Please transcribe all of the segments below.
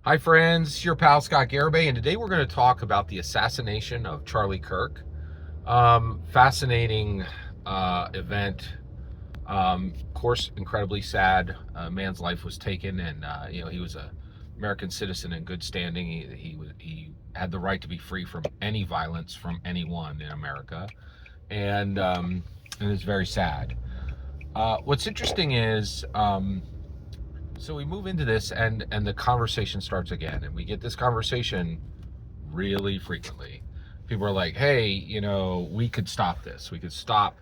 Hi friends, it's your pal Scott Garibay, and today we're going to talk about the assassination of Charlie Kirk. Fascinating event. Of course, incredibly sad. A man's life was taken, and he was a American citizen in good standing. He had the right to be free from any violence from anyone in America, and it's very sad. What's interesting is. So we move into this, and the conversation starts again, and we get this conversation really frequently. People are like, "Hey, we could stop this. We could stop,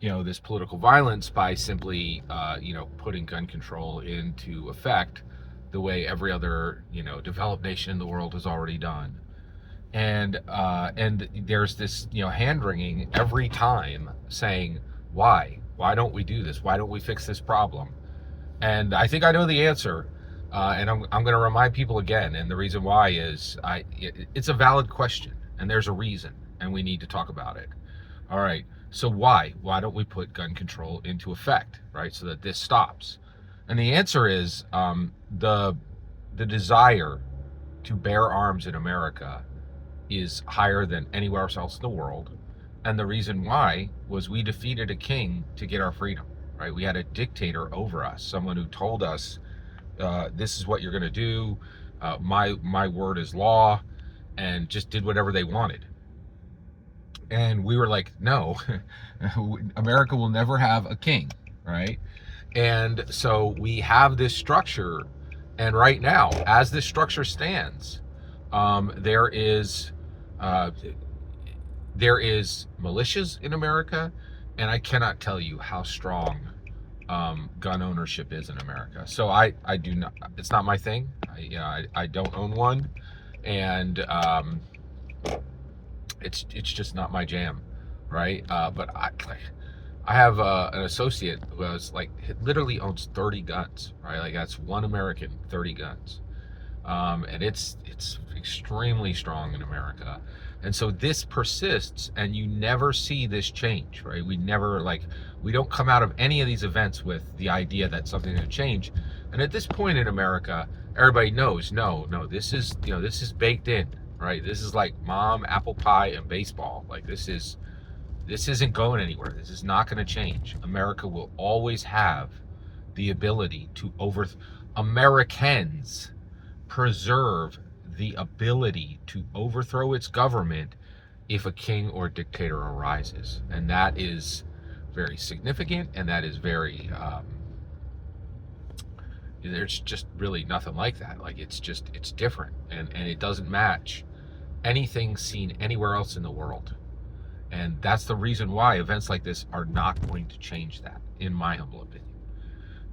this political violence by simply, putting gun control into effect, the way every other, developed nation in the world has already done." And there's this, hand wringing every time saying, "Why? Why don't we do this? Why don't we fix this problem?" And I think I know the answer, and I'm going to remind people again. And the reason why is it's a valid question, and there's a reason, and we need to talk about it. All right. So why? Why don't we put gun control into effect, right? So that this stops. And the answer is the desire to bear arms in America is higher than anywhere else in the world. And the reason why was we defeated a king to get our freedom. Right? We had a dictator over us, someone who told us, this is what you're going to do, my word is law, and just did whatever they wanted. And we were like, no, America will never have a king, right? And so we have this structure, and right now, as this structure stands, there is militias in America, and I cannot tell you how strong gun ownership is in America. So I do not. It's not my thing. I don't own one, and it's just not my jam, right? But I have an associate who has literally owns 30 guns, right? Like that's one American, 30 guns, and it's extremely strong in America. And so this persists, and you never see this change, right? We don't come out of any of these events with the idea that something's going to change. And at this point in America, everybody knows, no, this is baked in, right? This is like mom, apple pie, and baseball. Like this isn't going anywhere. This is not going to change. America will always have the ability to Americans preserve the ability to overthrow its government if a king or dictator arises. And that is very significant, and that is very there's just really nothing like that. Like it's different, and it doesn't match anything seen anywhere else in the world. And that's the reason why events like this are not going to change that, in my humble opinion.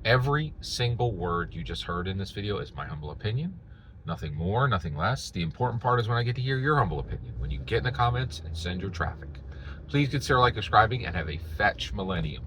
Every single word you just heard in this video is my humble opinion. Nothing more, nothing less. The important part is when I get to hear your humble opinion, when you get in the comments and send your traffic. Please consider subscribing, and have a fetch millennium.